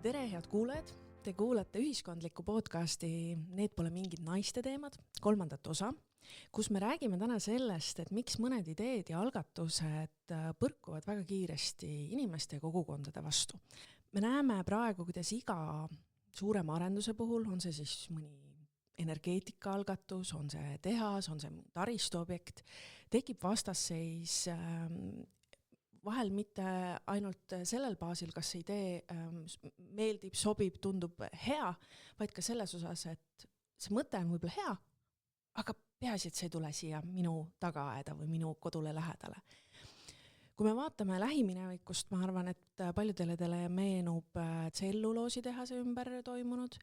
Tere, head kuulajad! Te kuulate ühiskondlikku podcasti Need pole mingid naiste teemad, 3. osa, kus me räägime täna sellest, et miks mõned ideed ja algatused põrkuvad väga kiiresti inimeste ja kogukondade vastu. Me näeme praegu, kuidas iga suurema arenduse puhul, on see siis mõni energeetikaalgatus, on see tehas, on see taristuobjekt, tekib vastasseis vahel mitte ainult sellel baasil, kas see idee meeldib, sobib, tundub hea, vaid ka selles osas, et see mõte on võib-olla hea, aga peaasi, et see ei tule siia minu tagaaeda või minu kodule lähedale. Kui me vaatame lähiminevikust, ma arvan, et paljudele teile meenub tselluloositehase ümber toimunud.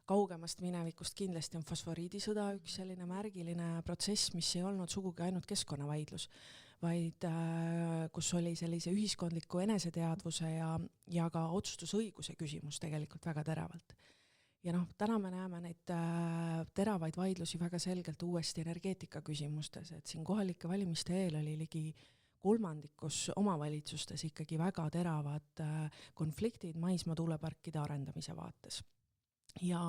Kaugemast minevikust kindlasti on fosforiidisõda üks selline märgiline protsess, mis ei olnud sugugi ainult keskkonnavaidlus, vaid kus oli sellise ühiskondliku eneseteadvuse ja ka otsustusõiguse küsimus tegelikult väga teravalt. Ja täna me näeme neid teravaid vaidlusi väga selgelt uuesti energeetika küsimustes, et siin kohalike valimiste eel oli ligi 3% omavalitsustes ikkagi väga teravad konfliktid maismaa tuuleparkide arendamise vaates. Ja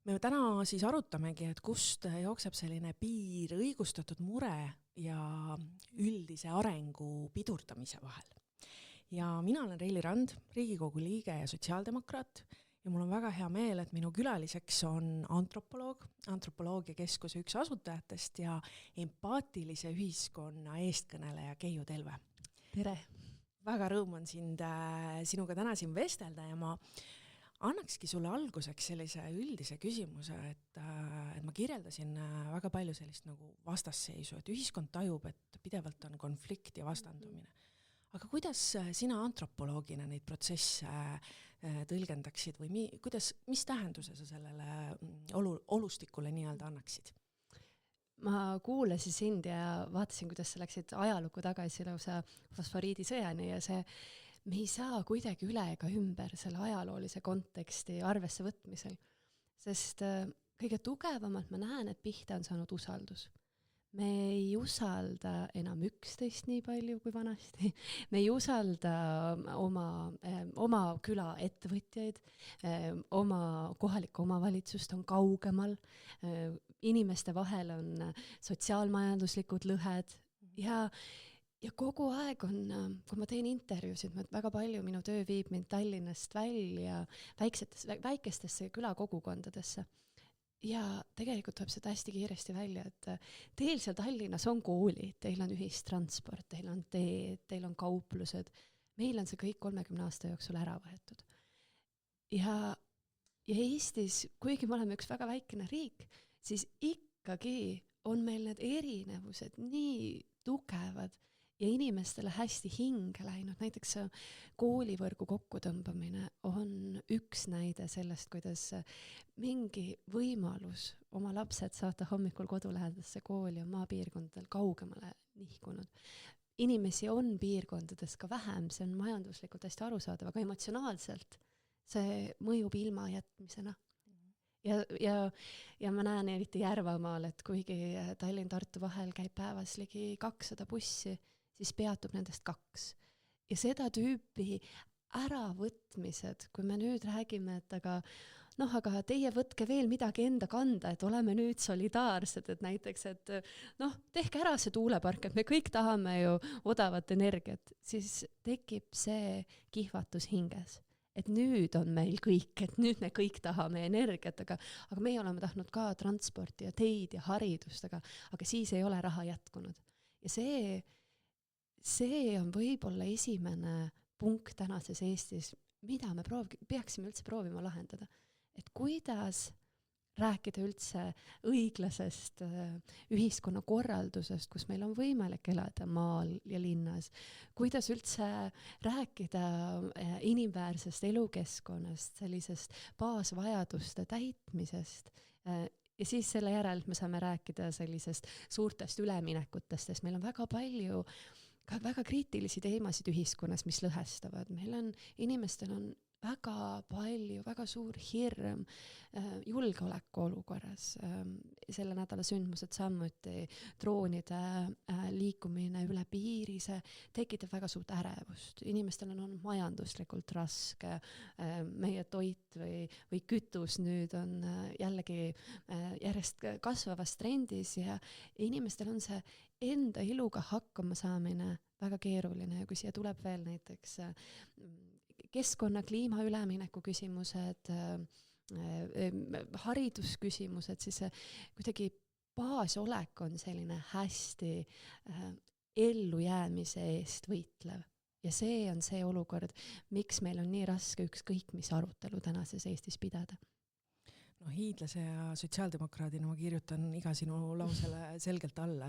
me täna siis arutamegi, et kust jookseb selline piir õigustatud mure ja üldise arengu pidurdamise vahel. Ja mina olen Reili Rand, Riigikogu liige ja sotsiaaldemokraat ja mul on väga hea meel, et minu külaliseks on antropoloog, Antropoloogia Keskuse üks asutajatest ja empaatilise ühiskonna eestkõneleja Keiu Telve. Tere! Väga rõõm on sinuga täna siin vestelda ja ma annakski sulle alguseks sellise üldise küsimuse, et ma kirjeldasin väga palju sellist nagu vastasseisu, et ühiskond tajub, et pidevalt on konflikt ja vastandumine. Aga kuidas sina antropoloogina neid protsesse tõlgendaksid või mis tähenduse sa sellele olustikule nii-öelda annaksid? Ma kuulasin sind ja vaatasin, kuidas sa läksid ajalukku tagasi lausa fosforiidisõjani ja me ei saa kuidagi üle ega ümber selle ajaloolise konteksti arvesse võtmisel, sest kõige tugevamalt ma näen, et pihta on saanud usaldus. Me ei usalda enam üksteist nii palju kui vanasti, me ei usalda oma küla ettevõtjaid, oma kohalikku omavalitsust on kaugemal, inimeste vahel on sotsiaalmajanduslikud lõhed ja kogu aeg on, kui ma teen intervjuusid, väga palju minu töö viib mind Tallinnast välja väikestesse külakogukondadesse. Ja tegelikult tuleb seda hästi kiiresti välja, et teil seal Tallinnas on koolid, teil on ühistransport, teil on teed, teil on kauplused. Meil on see kõik 30 aasta jooksul ära võetud. Ja Eestis, kuigi me oleme üks väga väikene riik, siis ikkagi on meil need erinevused nii tugevad ja inimestele hästi hinge läinud. Näiteks koolivõrgu kokkutõmbamine on üks näide sellest, kuidas mingi võimalus oma lapsed saata hommikul kodulähedasse kooli on maapiirkondadel kaugemale nihkunud. Inimesi on piirkondades ka vähem, see on majanduslikult hästi arusaadav, aga emotsionaalselt see mõjub ilma jätmisena. Ja ma näen eriti Järvamaal, et kuigi Tallinn-Tartu vahel käib päevas ligi 200 bussi, siis peatub nendest 2. Ja seda tüüpi äravõtmised, kui me nüüd räägime, et aga teie võtke veel midagi enda kanda, et oleme nüüd solidaarsed, et näiteks, et tehke ära see tuulepark, et me kõik tahame ju odavat energiat, siis tekib see kihvatus hinges. Et nüüd on meil kõik, et nüüd me kõik tahame energiat, aga meie oleme tahtnud ka transporti ja teid ja haridust, aga siis ei ole raha jätkunud. Ja see on võib-olla esimene punkt tänases Eestis, mida me peaksime üldse proovima lahendada. Et kuidas rääkida üldse õiglasest ühiskonna korraldusest, kus meil on võimalik elada maal ja linnas, kuidas üldse rääkida inimväärsest elukeskkonnast, sellisest baasvajaduste täitmisest ja siis selle järel me saame rääkida sellisest suurtest üleminekutest, sest meil on väga palju ka väga kriitilisi teemasid ühiskonnas, mis lõhestavad. Inimestel on väga palju, väga suur hirm julgeoleku olukorras. Selle nädala sündmused samuti, droonide liikumine üle piiri, see tekitab väga suurt ärevust. Inimestel on olnud majanduslikult raske, meie toit või kütus nüüd on jällegi järjest kasvavas trendis ja inimestel on see enda eluga hakkama saamine väga keeruline ja kui siia tuleb veel näiteks keskkonna, kliima ülemineku küsimused, haridusküsimused, siis kuidagi baasolek on selline hästi ellujäämise eest võitlev. Ja see on see olukord, miks meil on nii raske ükskõik mis arutelu tänases Eestis pidada. No hiidlase ja sotsiaaldemokraadina ma kirjutan iga sinu lausele selgelt alla,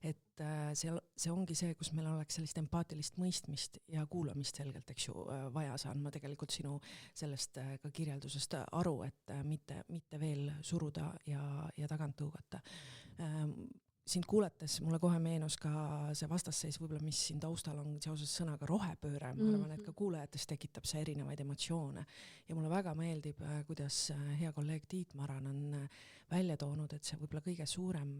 et see ongi see, kus meil oleks sellist empaatilist mõistmist ja kuulamist selgelt, eks ju, vaja saan ma tegelikult sinu sellest ka kirjeldusest aru, et mitte veel suruda ja tagant tõugata. Sind kuulates mulle kohe meenus ka see vastasseis, võib-olla mis siin taustal on seoses sõnaga rohepööre. Ma arvan, et ka kuulajates tekitab see erinevaid emotsioone. Ja mulle väga meeldib, kuidas hea kolleeg Tiit Maran on välja toonud, et see võib-olla kõige suurem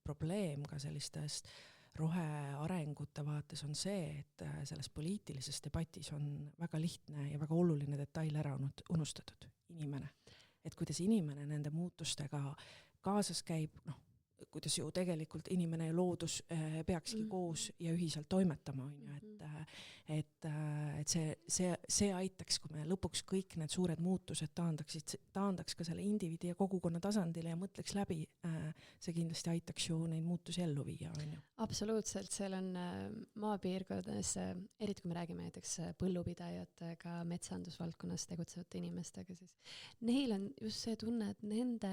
probleem ka sellistest rohearengute vaates on see, et selles poliitilises debatis on väga lihtne ja väga oluline detail ära unustatud. Inimene. Et kuidas inimene nende muutustega kaasas käib, kuidas ju tegelikult inimene ja loodus peakski koos ja ühiselt toimetama, et see aitaks, kui me lõpuks kõik need suured muutused taandaks ka selle indiviidi ja kogukonna tasandile ja mõtleks läbi, see kindlasti aitaks ju neid muutusi ellu viia. Absoluutselt, seal on maapiirkondades, eriti kui me räägime näiteks põllupidajatega, metsandusvaldkonnas tegutsevate inimestega, siis neil on just see tunne, et nende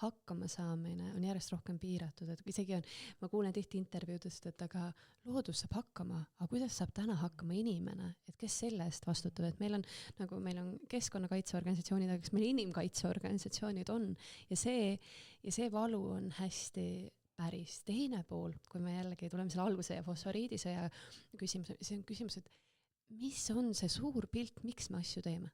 hakkama saamine on järjest rohkem piiratud, et isegi ma kuulen tihti intervjuudest, et aga loodus saab hakkama, aga kuidas saab täna hakkama inimene, et kes selle eest vastutab, et meil on keskkonnakaitseorganisatsioonid, aga kas meil inimkaitseorganisatsioonid on ja see valu on hästi päris. Teine pool, kui me jällegi tuleme selle alguse ja fosforiidisõja küsimus, see on küsimus, et mis on see suur pilt, miks me asju teeme?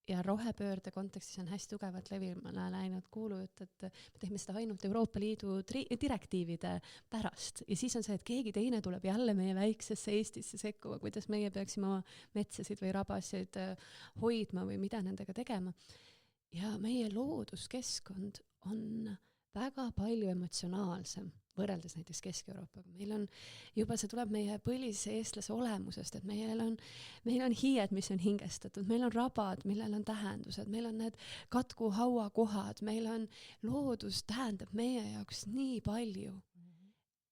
Ja rohepöörde kontekstis on hästi tugevalt levimale läinud kuulujutt, et me teeme seda ainult Euroopa Liidu direktiivide pärast. Ja siis on see, et keegi teine tuleb jälle meie väiksesse Eestisse sekkuma, kuidas meie peaksime oma metsasid või rabasid hoidma või mida nendega tegema. Ja meie looduskeskkond on väga palju emotsionaalsem võrreldes näiteks Kesk-Euroopaga. Meil on juba, see tuleb meie põlise eestlase olemusest, et meil on hiied, mis on hingestatud, meil on rabad, millel on tähendused, meil on need katkuhauakohad, meil on loodus tähendab meie jaoks nii palju.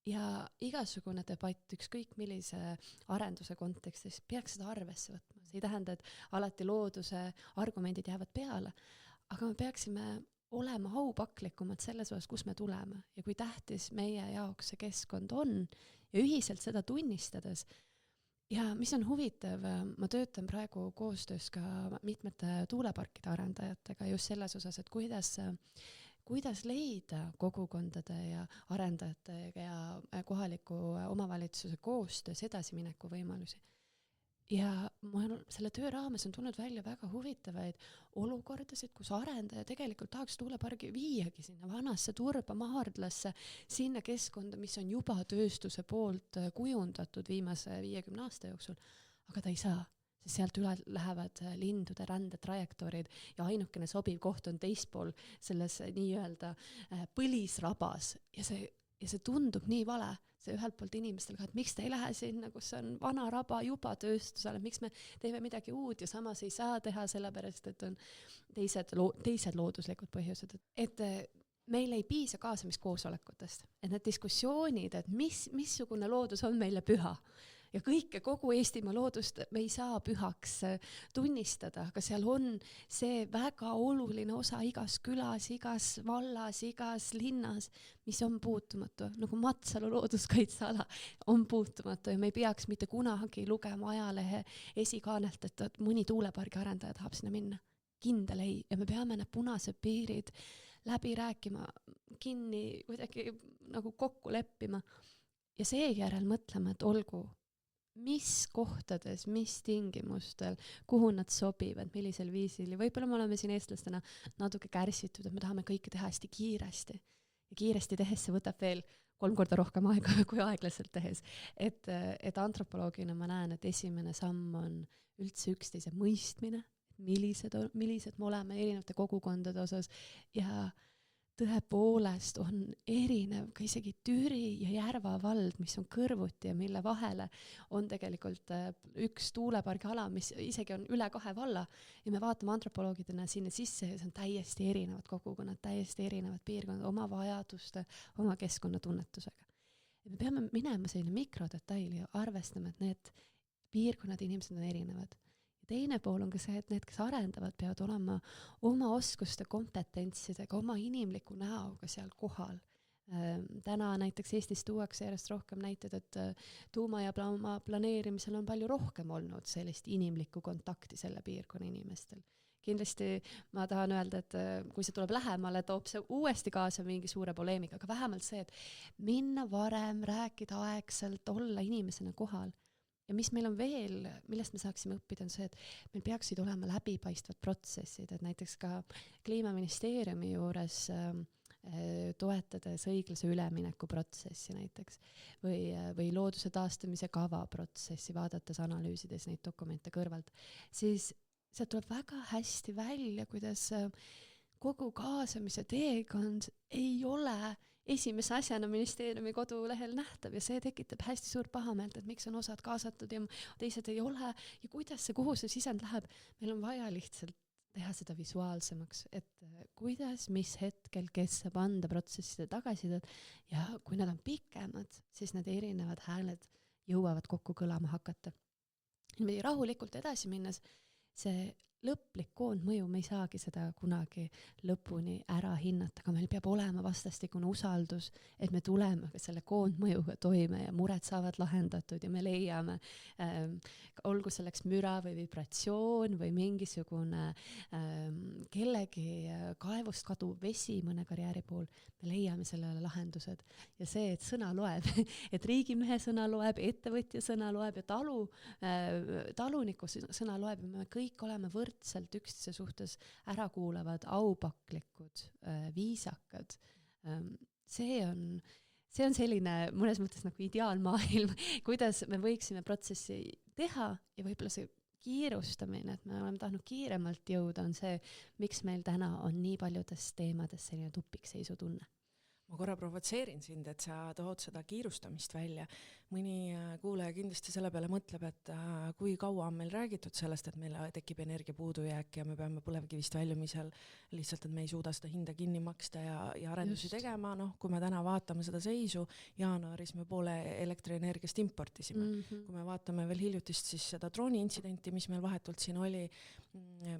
Ja igasugune debatt, ükskõik millise arenduse kontekstis, peaks seda arvesse võtma. See ei tähenda, et alati looduse argumendid jäävad peale, aga me peaksime olema aupaklikumad selles osas, kus me tuleme ja kui tähtis meie jaoks see keskkond on ja ühiselt seda tunnistades. Ja mis on huvitav, ma töötan praegu koostöös ka mitmete tuuleparkide arendajatega just selles osas, et kuidas leida kogukondade ja arendajatega ja kohaliku omavalitsuse koostöös edasimineku võimalusi. Ja selle töö raames on tulnud välja väga huvitavaid olukordasid, kus arendaja tegelikult tahaks tuulepargi viiagi sinna vanasse turba maardlasse, sinna keskkonda, mis on juba tööstuse poolt kujundatud viimase 50 aasta jooksul, aga ta ei saa, sest sealt üle lähevad lindude rändetrajektoorid ja ainukene sobiv koht on teispool selles nii-öelda põlisrabas ja see tundub nii vale. See ühelt poolt inimestel ka, et miks te ei lähe sinna, kus on vana raba juba tööstusele, miks me teeme midagi uut ja samas ei saa teha sellepärast, et on teised looduslikud põhjused. Et meil ei piisa kaasamiskoosolekutest, et need diskussioonid, et missugune loodus on meile püha ja kogu Eestimaa loodust me ei saa pühaks tunnistada, aga seal on see väga oluline osa igas külas, igas vallas, igas linnas, mis on puutumatu, nagu Matsalu looduskaitseala on puutumatu ja me ei peaks mitte kunagi lugema ajalehe esikaanelt, et mõni tuulepargi arendaja tahab sinna minna. Kindel ei, ja me peame need punased piirid läbi rääkima, kinni kuidagi nagu kokku leppima ja seejärel mõtlema, et olgu, mis kohtades, mis tingimustel, kuhu nad sobivad, millisel viisil ja võib-olla me oleme siin eestlastena natuke kärsitud, et me tahame kõike teha hästi kiiresti ja kiiresti tehes see võtab veel 3 korda rohkem aega kui aeglaselt tehes. Et antropoloogina ma näen, et esimene samm on üldse üksteise mõistmine, millised me oleme erinevate kogukondade osas ja tõepoolest on erinev ka isegi Türi ja Järva vald, mis on kõrvuti ja mille vahele on tegelikult üks tuulepargi ala, mis isegi on üle 2 valla ja me vaatame antropoloogidena sinna sisse ja see on täiesti erinevad kogukonnad, täiesti erinevad piirkonnad oma vajaduste, oma keskkonnatunnetusega. Ja me peame minema selline mikrodetaili ja arvestama, et need piirkonnad, inimesed on erinevad. Ja teine pool on ka see, et need, kes arendavad, peavad olema oma oskuste, kompetentsidega, oma inimliku näoga seal kohal. Täna näiteks Eestis tuuakse järjest rohkem näited, et tuumajaama planeerimisel on palju rohkem olnud sellist inimlikku kontakti selle piirkonna inimestel. Kindlasti ma tahan öelda, et kui see tuleb lähemale, toob see uuesti kaasa mingi suure poleemika, aga vähemalt see, et minna varem, rääkida aegselt, olla inimesena kohal. Ja mis meil on veel, millest me saaksime õppida, on see, et meil peaksid olema läbipaistvad protsessid, et näiteks ka Kliimaministeeriumi juures toetades õiglase ülemineku protsessi näiteks või looduse taastamise kava protsessi, vaadates, analüüsides neid dokumente kõrvalt, siis sealt tuleb väga hästi välja, kuidas kogu kaasamise teekond ei ole esimese asjana ministeeriumi kodulehel nähtav ja see tekitab hästi suurt pahameelt, et miks on osad kaasatud ja teised ei ole ja kuidas see, kuhu see sisend läheb. Meil on vaja lihtsalt teha seda visuaalsemaks, et kuidas, mis hetkel, kes saab anda protsesside tagasisidet ja kui nad on pikemad, siis need erinevad hääled jõuavad kokku kõlama hakata. Niimoodi rahulikult edasi minnes, see lõplik koondmõju, me ei saagi seda kunagi lõpuni ära hinnata, aga meil peab olema vastastikune usaldus, et me tuleme selle koondmõjuga toime ja mured saavad lahendatud ja me leiame, olgu selleks müra või vibratsioon või mingisugune kellegi kaevust kaduv vesi mõne karjääri pool, me leiame sellele lahendused. Ja see, et sõna loeb, et riigimehe sõna loeb, ettevõtja sõna loeb ja taluniku sõna loeb ja me kõik oleme võrdselt üksteise suhtes ära kuulavad, aupaklikud, viisakad. See on selline mõnes mõttes nagu ideaalmaailm, kuidas me võiksime protsessi teha ja võib-olla see kiirustamine, et me oleme tahtnud kiiremalt jõuda, on see, miks meil täna on nii paljudes teemades selline tupikseisu tunne. Ma korra provotseerin sind, et sa tood seda kiirustamist välja. Mõni kuulaja kindlasti selle peale mõtleb, et kui kaua on meil räägitud sellest, et meil tekib energia puudujääk ja me peame põlevkivist väljumisel lihtsalt, et me ei suuda seda hinda kinni maksta ja arendusi tegema. Kui me täna vaatame seda seisu, jaanuaris me poole elektrienergiast importisime. Kui me vaatame veel hiljutist siis seda drooni intsidenti, mis meil vahetult siin oli,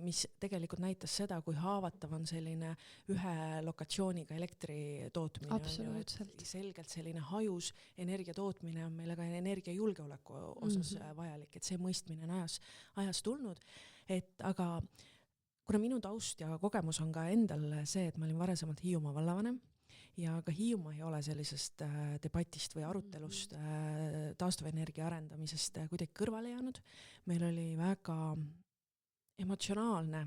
mis tegelikult näitas seda, kui haavatav on selline ühe lokatsiooniga elektri tootmine. Absoluutselt. Selgelt selline hajus energia tootmine on meile ka energiajulgeoleku osas vajalik, et see mõistmine on ajas tulnud. Aga kuna minu taust ja kogemus on ka endal see, et ma olin varasemalt Hiiumaa vallavanem ja ka Hiiumaa ei ole sellisest debatist või arutelust taastuvenergia arendamisest kuidagi kõrvale jäänud. Meil oli väga emotsionaalne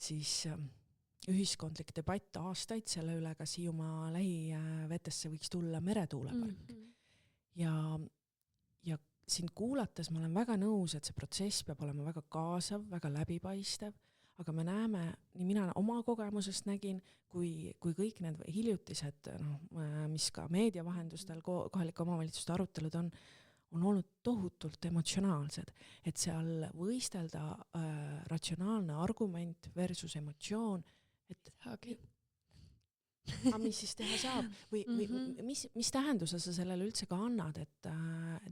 siis ühiskondlik debatt aastaid selle üle, kas Hiiumaa lähivetesse võiks tulla meretuulepark. Ja sind kuulates ma olen väga nõus, et see protsess peab olema väga kaasav, väga läbipaistev, aga me näeme, nii mina oma kogemusest nägin, kui kõik need hiljutised, mis ka meedia vahendustel kohalike omavalitsuste arutelud on olnud tohutult emotsionaalsed, et seal võistelda ratsionaalne argument versus emotsioon, et mis siis teha saab või mis tähenduse sa sellele üldse ka annad, et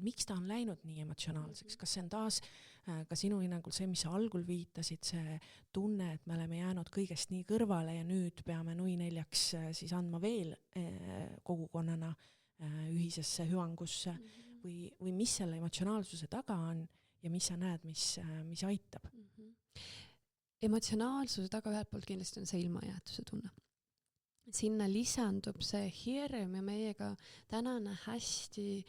miks ta on läinud nii emotsionaalseks, kas see on taas ka sinu hinnangul see, mis sa algul viitasid, see tunne, et me oleme jäänud kõigest nii kõrvale ja nüüd peame nui neljaks siis andma veel kogukonnana ühisesse hüvangusse või mis selle emotsionaalsuse taga on ja mis sa näed, mis aitab? Emotsionaalsuse taga ühelt poolt kindlasti on see ilmajäetuse tunne. sinna lisandub see hirm ja meiega tänane hästi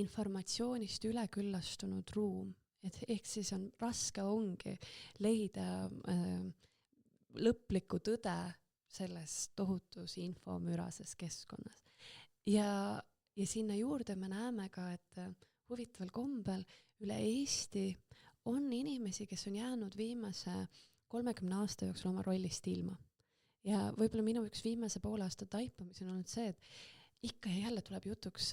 informatsioonist üleküllastunud ruum. Et ehk siis on raske ongi leida lõplikku tõde selles tohutus infomürases keskkonnas. Ja sinna juurde me näeme ka, et huvitaval kombel üle Eesti on inimesi, kes on jäänud viimase 30 aasta jooksul oma rollist ilma. Ja võib-olla minu üks viimase poole aasta taipamisi on olnud see, et ikka ja jälle tuleb jutuks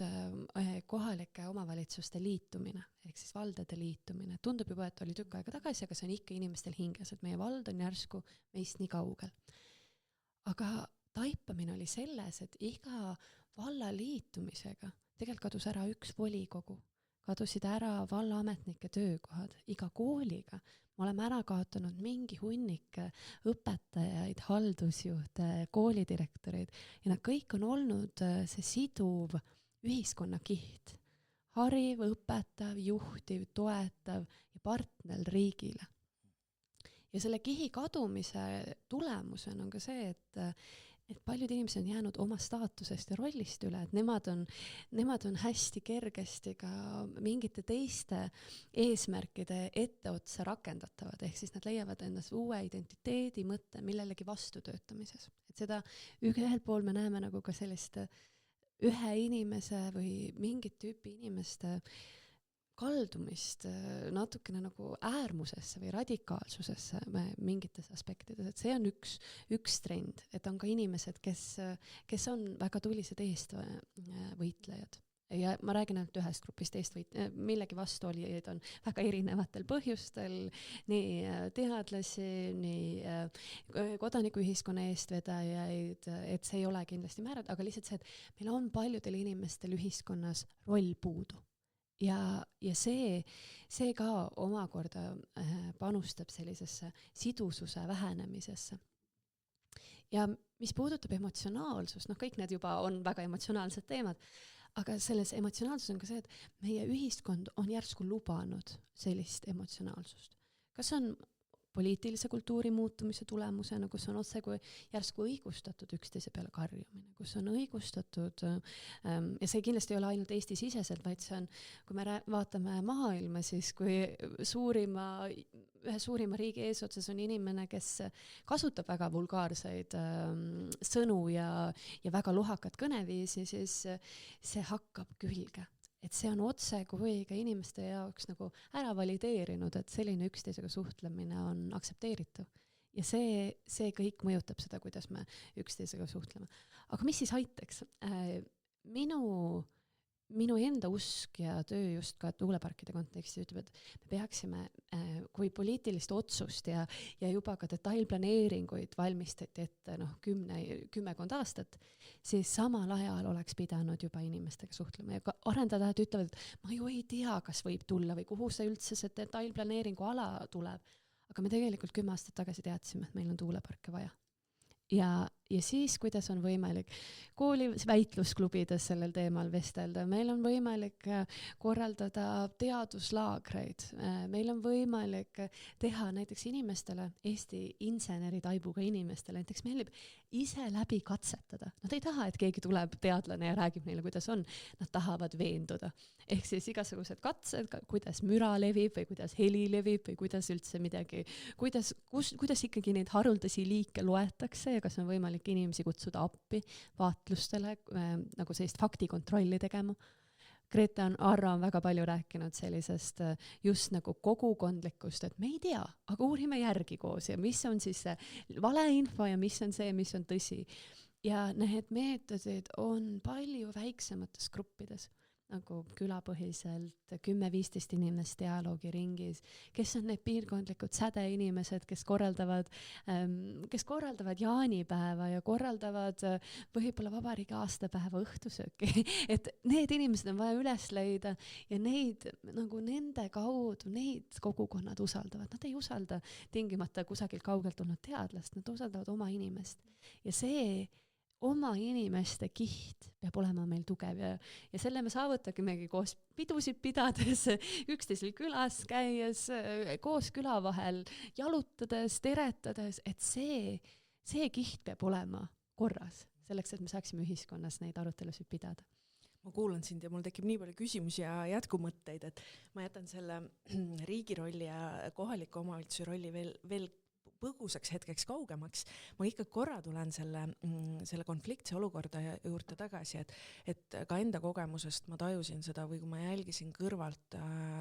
kohalike omavalitsuste liitumine, ehk siis valdade liitumine. Tundub juba, et oli tükk aega tagasi, aga see on ikka inimestel hinges, et meie vald on järsku meist nii kaugel. Aga taipamine oli selles, et iga valla liitumisega tegelikult kadus ära üks volikogu, kadusid ära vallaametnike töökohad, iga kooliga. Me oleme ära kaotanud mingi hunnik õpetajaid, haldusjuhte, koolidirektoreid ja nad kõik on olnud see siduv ühiskonnakiht. Hariv, õpetav, juhtiv, toetav ja partner riigile. Ja selle kihi kadumise tulemusena on ka see, et paljud inimesed on jäänud oma staatusest ja rollist üle, et nemad on hästi kergesti ka mingite teiste eesmärkide etteotsa rakendatavad, ehk siis nad leiavad endas uue identiteedi mõtte millelegi vastutöötamises. Et seda ühel pool me näeme nagu ka sellist ühe inimese või mingit tüüpi inimeste kaldumist natukene nagu äärmusesse või radikaalsusesse mingites aspektides, et see on üks trend, et on ka inimesed, kes on väga tulised eestvõitlejad. Ja ma räägin ainult ühest grupist millegi vastuolijaid on väga erinevatel põhjustel, nii teadlasi, nii kodanikuühiskonna eestvedajaid, et see ei ole kindlasti määrad, aga lihtsalt see, et meil on paljudel inimestel ühiskonnas roll puudu. Ja see ka omakorda panustab sellisesse sidususe vähenemisesse. Ja mis puudutab emotsionaalsust, kõik need juba on väga emotsionaalsed teemad, aga selles emotsionaalsus on ka see, et meie ühiskond on järsku lubanud sellist emotsionaalsust. Kas on poliitilise kultuuri muutumise tulemusena, kus on otse kui järsku õigustatud üksteise peale karjumine, kus on õigustatud, ja see kindlasti ei ole ainult Eesti-siseselt, vaid see on, kui me vaatame maailma, siis kui ühe suurima riigi eesotsas on inimene, kes kasutab väga vulgaarseid sõnu ja väga luhakat kõneviisi, siis see hakkab külge. Et see on otse kui ka inimeste jaoks nagu ära valideerinud, et selline üksteisega suhtlemine on aktsepteeritav. Ja see kõik mõjutab seda, kuidas me üksteisega suhtleme. Aga mis siis aitaks? Minu enda usk ja töö just ka tuuleparkide kontekstis ütleb, et me peaksime, kui poliitilist otsust ja juba ka detailplaneeringuid valmistati ette 10 aastat, siis samal ajal oleks pidanud juba inimestega suhtlema. Ja ka arendajad ütlevad, et ma ju ei tea, kas võib tulla või kuhu see üldse see detailplaneeringu ala tuleb. Aga me tegelikult 10 aastat tagasi teadsime, et meil on tuuleparke vaja. Ja siis, kuidas on võimalik kooli väitlusklubides sellel teemal vestelda, meil on võimalik korraldada teaduslaagreid, meil on võimalik teha näiteks inimestele, Eesti inseneritaibuga inimestele, näiteks meeldib ise läbi katsetada. Nad ei taha, et keegi tuleb teadlane ja räägib neile, kuidas on, nad tahavad veenduda. Ehk siis igasugused katsed, kuidas müra levib või kuidas heli levib või kuidas üldse midagi, kuidas ikkagi neid haruldasi liike loetakse ja kas on võimalik inimesi kutsuda appi vaatlustele, nagu sellist faktikontrolli tegema. Greta Arro on väga palju rääkinud sellisest just nagu kogukondlikust, et me ei tea, aga uurime järgi koos ja mis on siis see valeinfo ja mis on see, mis on tõsi. Ja need meetodid on palju väiksemates gruppides, nagu külapõhiselt 10-15 inimest dialoogiringis, kes on need piirkondlikud sädeinimesed, kes korraldavad jaanipäeva ja korraldavad võib-olla vabariigi aastapäeva õhtusööki. Et need inimesed on vaja üles leida ja nende kaudu neid kogukonnad usaldavad. Nad ei usalda tingimata kusagilt kaugelt tulnud teadlast, nad usaldavad oma inimest. Ja see oma inimeste kiht peab olema meil tugev ja selle me saavutakimegi koos pidusid pidades, üksteisel külas käies, koos küla vahel jalutades, teretades, et see kiht peab olema korras. selleks, et me saaksime ühiskonnas neid arutelusid pidada. Ma kuulan sind ja mul tekib nii palju küsimusi ja jätkumõtteid, et ma jätan selle riigi rolli ja kohaliku omavalitsuse rolli veel põgusaks hetkeks kaugemaks. Ma ikka korra tulen selle konfliktse olukorda juurde tagasi, et ka enda kogemusest ma tajusin seda või kui ma jälgisin kõrvalt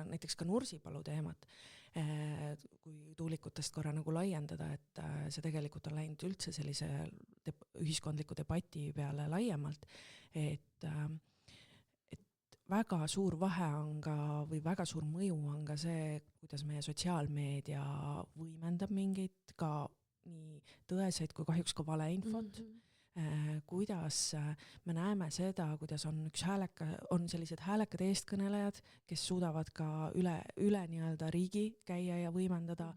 näiteks ka Nursipalu teemat, kui tuulikutest korra nagu laiendada, et see tegelikult on läinud üldse sellise ühiskondliku debati peale laiemalt, et väga suur vahe on ka, või väga suur mõju on ka see, kuidas meie sotsiaalmeedia võimendab mingeid ka nii tõeseid kui kahjuks ka valeinfot. Kuidas me näeme seda, kuidas on sellised häälekad eestkõnelejad, kes suudavad ka üle nii-öelda riigi käia ja võimendada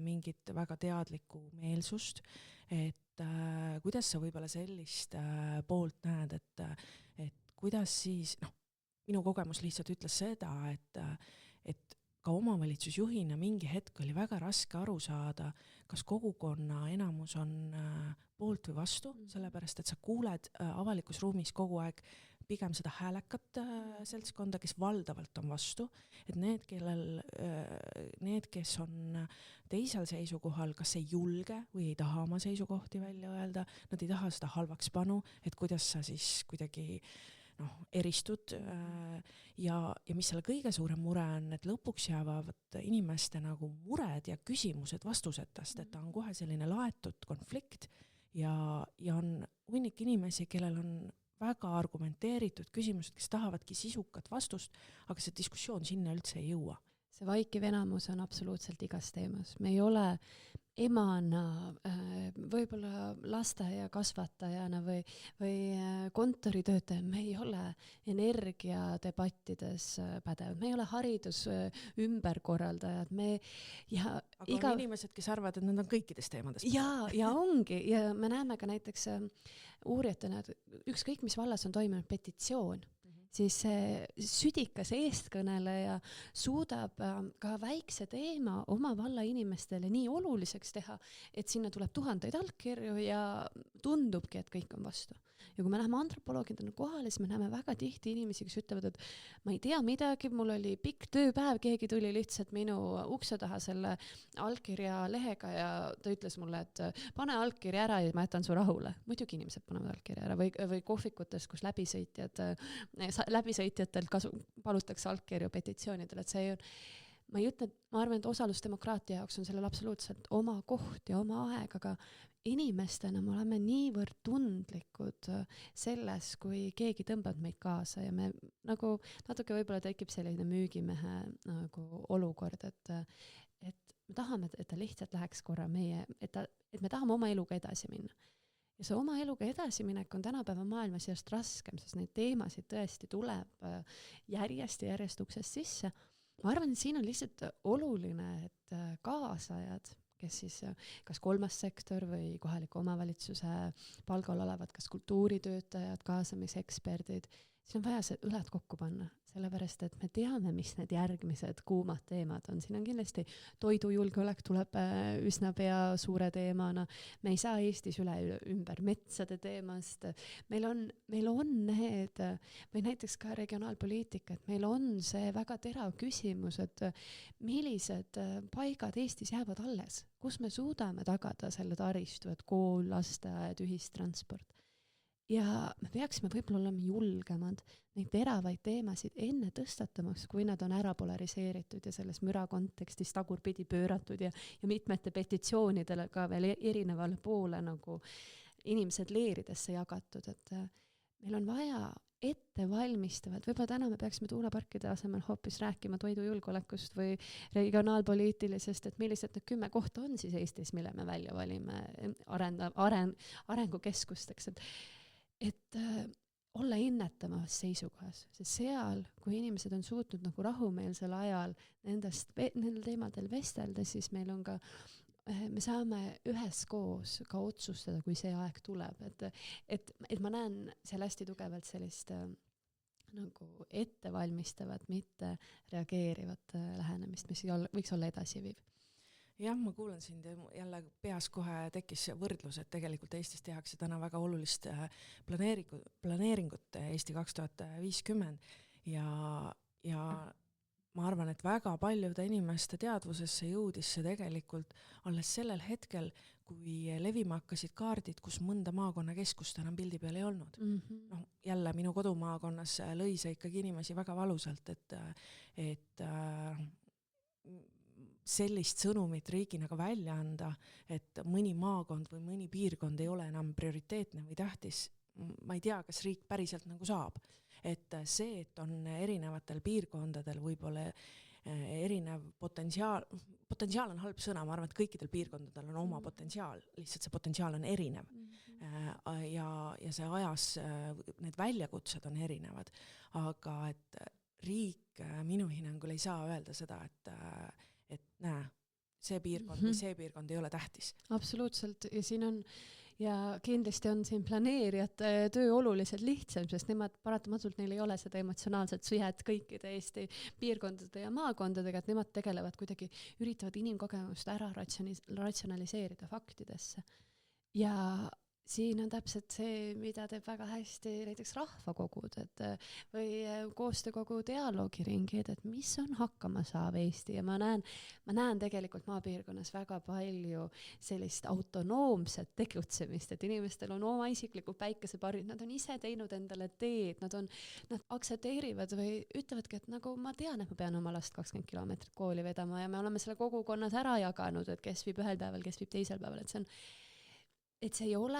mingit väga teadlikku meelsust, et kuidas sa võib-olla sellist poolt näed, et kuidas siis, minu kogemus lihtsalt ütles seda, et ka omavalitsusjuhina mingi hetk oli väga raske aru saada, kas kogukonna enamus on poolt või vastu, sellepärast et sa kuuled avalikus ruumis kogu aeg pigem seda häälekat seltskonda, kes valdavalt on vastu, et need, kes on teisel seisukohal, kas ei julge või ei taha oma seisukohti välja öelda, nad ei taha seda halvaks panu, et kuidas sa siis kuidagi eristud ja mis selle kõige suurem mure on, et lõpuks jäävad inimeste nagu mured ja küsimused vastusetast, et ta on kohe selline laetud konflikt ja on hunnik inimesi, kellel on väga argumenteeritud küsimused, kes tahavadki sisukat vastust, aga see diskussioon sinna üldse ei jõua. See vaikiv enamus on absoluutselt igas teemas. Me ei ole emana, võib-olla lasteaia kasvatajana või kontoritöötaja, me ei ole energiadebattides pädevad, me ei ole haridus ümberkorraldajad, aga on inimesed, kes arvavad, et nad on kõikides teemades. Ja ongi, ja me näeme ka näiteks uurijatena, et ükskõik mis vallas on toimunud petitsioon, siis südikas eestkõneleja suudab ka väikse teema oma valla inimestele nii oluliseks teha, et sinna tuleb 1000 allkirju ja tundubki, et kõik on vastu. Ja kui me läheme antropoloogidena kohale, siis me näeme väga tihti inimesi, kes ütlevad, et ma ei tea midagi, mul oli pikk tööpäev, keegi tuli lihtsalt minu ukse taha selle allkirja lehega ja ta ütles mulle, et pane allkirja ära ja ma jätan su rahule. Muidugi inimesed panevad allkirja ära või kohvikutes, kus läbisõitjatelt palutakse allkirju petitsioonidele, et see ma ei ütle, ma arvan, et osalusdemokraatia jaoks on sellel absoluutselt oma koht ja oma aeg, aga inimestena me oleme niivõrd tundlikud selles, kui keegi tõmbab meid kaasa ja me nagu natuke võib-olla tekib selline müügimehe nagu olukord, et me tahame, et ta lihtsalt läheks korra et me tahame oma eluga edasi minna. Ja see oma eluga edasiminek on tänapäeva maailmas järjest raskem, sest neid teemasid tõesti tuleb järjest uksest sisse. Ma arvan, et siin on lihtsalt oluline, et kaasajad, kes siis kas kolmas sektor või kohaliku omavalitsuse palgal olevad, kas kultuuritöötajad, kaasamiseksperdid, siis on vaja see õlad kokku panna, sellepärast, et me teame, mis need järgmised kuumad teemad on. Siin on kindlasti toidujulgeolek tuleb üsna pea suure teemana. Me ei saa Eestis ümber metsade teemast. Meil on need, või näiteks ka regionaalpoliitika, et meil on see väga terav küsimus, et millised paigad Eestis jäävad alles, kus me suudame tagada selle taristu, et kool, lasteaed, ühistransport. Ja me peaksime võib-olla olema julgemad neid teravaid teemasid enne tõstatamaks, kui nad on ära polariseeritud ja selles müra kontekstis tagurpidi pööratud ja mitmete petitsioonidele ka veel erinevale poole nagu inimesed leeridesse jagatud, et meil on vaja ettevalmistavad, võib-olla täna me peaksime tuuleparkide asemel hoopis rääkima toidujulgeolekust või regionaalpoliitilisest, et millised need 10 kohta on siis Eestis, mille me välja valime arengukeskusteks, et olla ennetavas seisukohas, sest seal, kui inimesed on suutnud nagu rahumeelsel ajal nendel teemadel vestelda, siis meil on ka, me saame üheskoos ka otsustada, kui see aeg tuleb, et ma näen seal hästi tugevalt sellist nagu ettevalmistavat, mitte reageerivat lähenemist, mis võiks olla edasiviiv. jah, ma kuulan sind ja jälle peas kohe tekkis võrdlus, et tegelikult Eestis tehakse täna väga olulist planeeringut Eesti 2050 ja ma arvan, et väga paljude inimeste teadvusesse jõudis see tegelikult alles sellel hetkel, kui levima hakkasid kaardid, kus mõnda maakonnakeskust enam pildi peal ei olnud. Noh, jälle minu kodumaakonnas lõi see ikkagi inimesi väga valusalt, et sellist sõnumit riigina ka välja anda, et mõni maakond või mõni piirkond ei ole enam prioriteetne või tähtis. Ma ei tea, kas riik päriselt nagu saab. Et see, et on erinevatel piirkondadel võib-olla erinev potentsiaal on halb sõna, ma arvan, et kõikidel piirkondadel on oma potentsiaal, lihtsalt see potentsiaal on erinev. Ja see ajas, need väljakutsed on erinevad, aga et riik minu hinnangul ei saa öelda seda, et näe, see piirkond või see piirkond ei ole tähtis. Absoluutselt, ja siin on ja kindlasti on siin planeerijate töö oluliselt lihtsam, sest nemad paratamatult neil ei ole seda emotsionaalset suhet kõikide Eesti piirkondade ja maakondadega, et nemad tegelevad kuidagi, üritavad inimkogemust ära ratsionaliseerida faktidesse. Ja siin on täpselt see, mida teeb väga hästi näiteks rahvakogud, või koostöökogu dialoogiringid, et mis on hakkama saav Eesti ja ma näen tegelikult maapiirkonnas väga palju sellist autonoomset tegutsemist, et inimestel on oma isiklikud päikeseparid, nad on ise teinud endale teed, nad aktsepteerivad või ütlevadki, et nagu ma tean, et ma pean oma last 20 kilomeetrit kooli vedama ja me oleme selle kogukonnas ära jaganud, et kes viib ühel päeval, kes viib teisel päeval, et see ei ole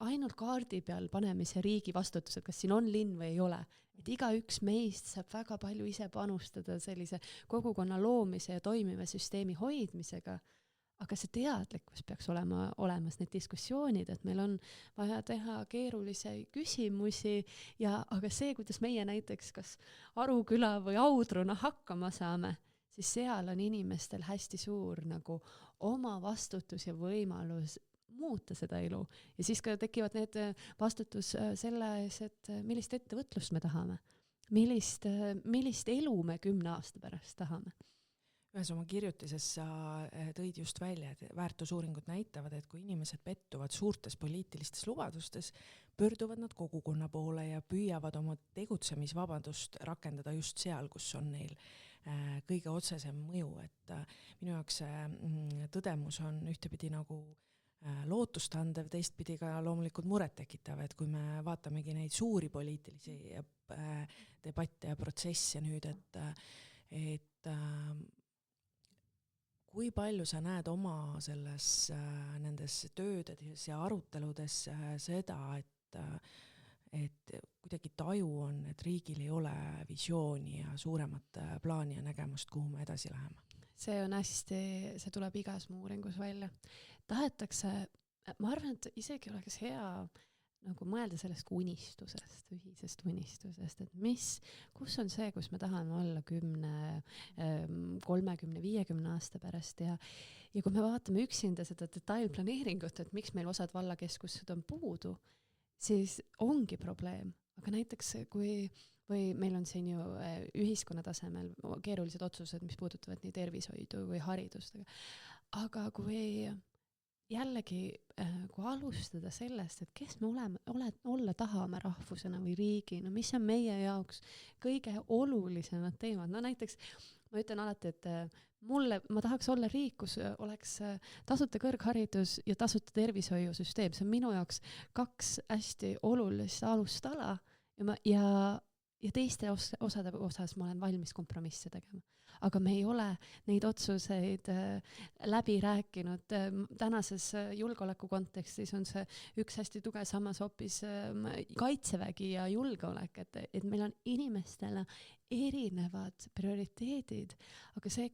ainult kaardi peal panemise riigi vastutus, et kas siin on linn või ei ole. Et igaüks meist saab väga palju ise panustada sellise kogukonna loomise ja toimiva süsteemi hoidmisega, aga see teadlikkus peaks olema olemas, need diskussioonid, et meil on vaja teha keerulisi küsimusi, aga see, kuidas meie näiteks kas Aruküla või Audruna hakkama saame, siis seal on inimestel hästi suur nagu oma vastutus ja võimalus muuta seda elu. Ja siis ka tekivad need vastutus selle ees, et millist ettevõtlust me tahame. Millist elu me 10 aasta pärast tahame. Ühes oma kirjutises sa tõid just välja, et väärtusuuringud näitavad, et kui inimesed pettuvad suurtes poliitilistes lubadustes, pöörduvad nad kogukonna poole ja püüavad oma tegutsemisvabadust rakendada just seal, kus on neil kõige otsesem mõju. Et minu jaoks tõdemus on ühtepidi nagu lootustandev, teistpidi ka loomulikult muret tekitav, et kui me vaatamegi neid suuri poliitilisi debatte ja protsesse nüüd, et kui palju sa näed oma nendes töödes ja aruteludes seda, et kuidagi taju on, et riigil ei ole visiooni ja suuremat plaani ja nägemust, kuhu me edasi läheme? See on hästi, see tuleb igas muu uuringus välja. Tahetakse, ma arvan, et isegi oleks hea nagu mõelda sellest unistusest, ühisest unistusest, et kus on see, kus me tahame olla 10, 30, 50 aasta pärast ja kui me vaatame üksinda seda detailplaneeringut, et miks meil osad vallakeskused on puudu, siis ongi probleem. Aga näiteks või meil on siin ju ühiskonna tasemel keerulised otsused, mis puudutavad nii tervishoidu või haridust, aga kui jällegi, kui alustada sellest, et kes me olla tahame rahvusena või riigina, mis on meie jaoks kõige olulisemad teemad. No näiteks ma ütlen alati, et ma tahaks olla riik, kus oleks tasuta kõrgharidus ja tasuta tervishoiusüsteem. See on minu jaoks 2 hästi olulist alustala ja teiste osade osas ma olen valmis kompromisse tegema. Aga me ei ole neid otsuseid läbi rääkinud. Tänases julgeoleku kontekstis on see üks hästi tugev sammas hoopis kaitsevägi ja julgeolek, et meil on inimestele erinevad prioriteedid, aga see,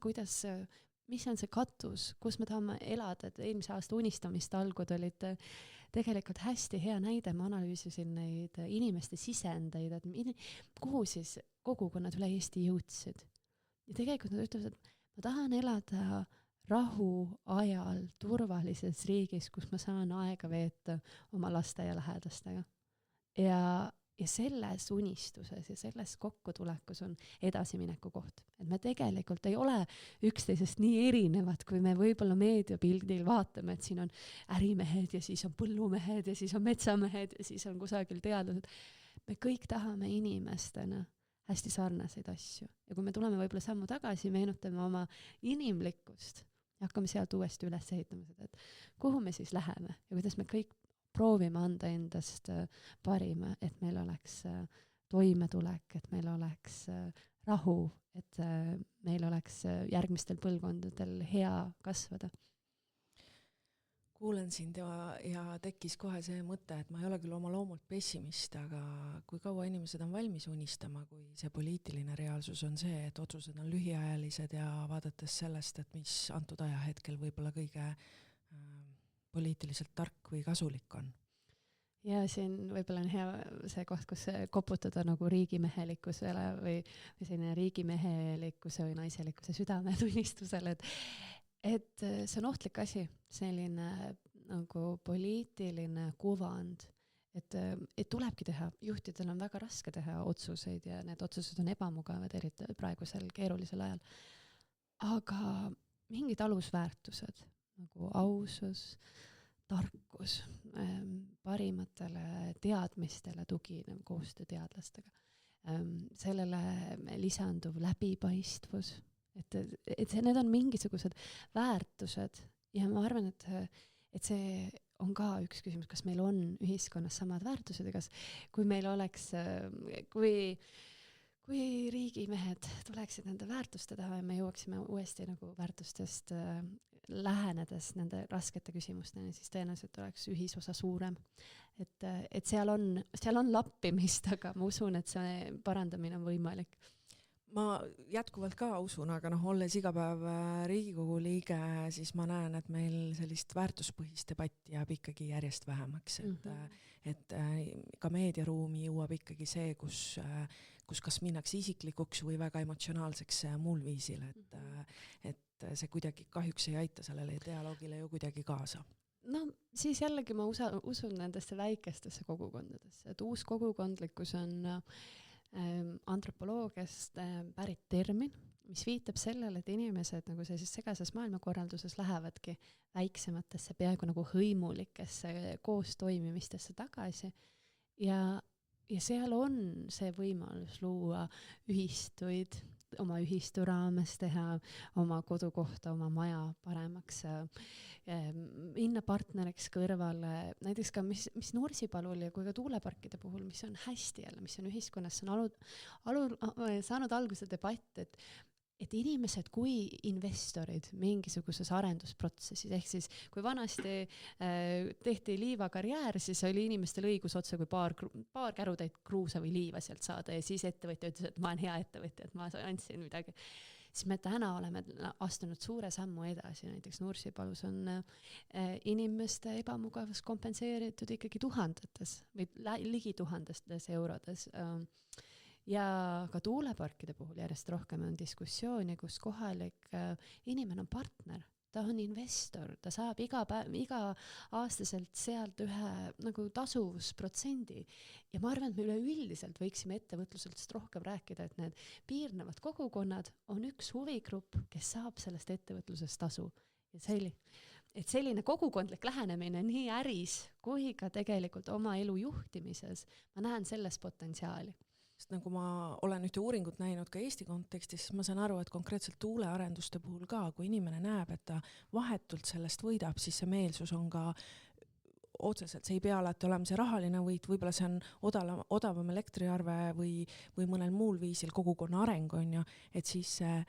mis on see katus, kus me tahame elada, et eelmise aasta unistamist olid tegelikult hästi hea näide, ma analüüsisin neid inimeste sisendeid, et kuhu siis kogukonnad üle Eesti jõudsid. Ja tegelikult nad ütlevad, et ma tahan elada rahu ajal turvalises riigis, kus ma saan aega veeta oma laste ja lähedastega. Ja ja selles unistuses ja selles kokkutulekus on edasimineku koht. Et me tegelikult ei ole üksteisest nii erinevad, kui me võib-olla meediapildil vaatame, et siin on ärimehed ja siis on põllumehed ja siis on metsamehed ja siis on kusagil teadlased. Me kõik tahame inimestena hästi sarnaseid asju. Ja kui me tuleme võib-olla sammu tagasi, meenutame oma inimlikkust ja hakkame sealt uuesti üles ehitama seda, et kuhu me siis läheme ja kuidas me kõik proovime anda endast parima, et meil oleks toimetulek, et meil oleks rahu, et meil oleks järgmistel põlvkondadel hea kasvada. Kuulen sind ja tekkis kohe see mõte, et ma ei ole küll oma loomult pessimist, aga kui kaua inimesed on valmis unistama, kui see poliitiline reaalsus on see, et otsused on lühiajalised ja vaadates sellest, et mis antud ajahetkel võib-olla kõige poliitiliselt tark või kasulik on. Ja siin võib-olla on hea see koht, kus koputada nagu riigimehelikkusele või selline riigimehelikkuse või naiselikkuse südametunnistusele, et see on ohtlik asi, selline nagu poliitiline kuvand, et tulebki teha, juhtidel on väga raske teha otsuseid ja need otsused on ebamugavad, eriti praegusel keerulisel ajal. Aga mingid alusväärtused, nagu ausus, tarkus, parimatele teadmistele tuginev koostöö teadlastega. Sellele lisanduv läbipaistvus, et need on mingisugused väärtused ja ma arvan, et see on ka üks küsimus, kas meil on ühiskonnas samad väärtused ja kas kui meil oleks, kui riigimehed tuleksid nende väärtuste taha ja me jõuaksime uuesti nagu väärtustest lähenedes nende raskete küsimusteni, siis tõenäoliselt oleks ühisosa suurem. Et seal on lappimist, aga ma usun, et see parandamine on võimalik. Ma jätkuvalt ka usun, aga olles iga päev Riigikogu liige, siis ma näen, et meil sellist väärtuspõhist debatti jääb ikkagi järjest vähemaks. Et ka meediaruumi jõuab ikkagi see, kus kas minnakse isiklikuks või väga emotsionaalseks muul viisil. Et see kuidagi kahjuks ei aita sellele dialoogile ju kuidagi kaasa. No siis jällegi ma usun nendesse väikestesse kogukondadesse, et uus kogukondlikkus on antropoloogiast pärit termin, mis viitab sellele, et inimesed nagu sellises segases maailmakorralduses lähevadki väiksematesse, peaaegu nagu hõimulikesse koostoimimistesse tagasi ja seal on see võimalus luua ühistuid, oma ühistu raames teha oma kodukohta, oma maja paremaks, minna partneriks kõrvale, näiteks ka mis Nursipalul ja kui ka tuuleparkide puhul, mis on hästi jälle, mis on ühiskonnas saanud alguse debatt, et inimesed kui investorid mingisuguses arendusprotsessis, ehk siis kui vanasti tehti liivakarjäär, siis oli inimestel õigus otse kui paar kärutäit kruusa või liiva sealt saada ja siis ettevõtja ütles, et ma olen hea ettevõtja, et ma andsin midagi. Siis me täna oleme astunud suure sammu edasi, näiteks Nursipalus on inimeste ebamugavus kompenseeritud ikkagi tuhandetes või ligi tuhandetes eurodes. Ja ka tuuleparkide puhul järjest rohkem on diskussiooni, kus kohalik inimene on partner, ta on investor, ta saab iga aastaselt sealt ühe nagu tasuvusprotsendi. Ja ma arvan, et me üleüldiselt võiksime ettevõtluselt rohkem rääkida, et need piirnevad kogukonnad on üks huvigrupp, kes saab sellest ettevõtlusest tasu. Ja selline kogukondlik lähenemine nii äris kui ka tegelikult oma elu juhtimises, ma näen selles potentsiaali. Sest nagu ma olen ühte uuringut näinud ka Eesti kontekstis, siis ma saan aru, et konkreetselt tuulearenduste puhul ka, kui inimene näeb, et ta vahetult sellest võidab, siis see meelsus on ka otseselt, see ei pea alati olema see rahaline võit, võib-olla see on odavam elektriarve või mõnel muul viisil kogukonna areng on ju, et siis see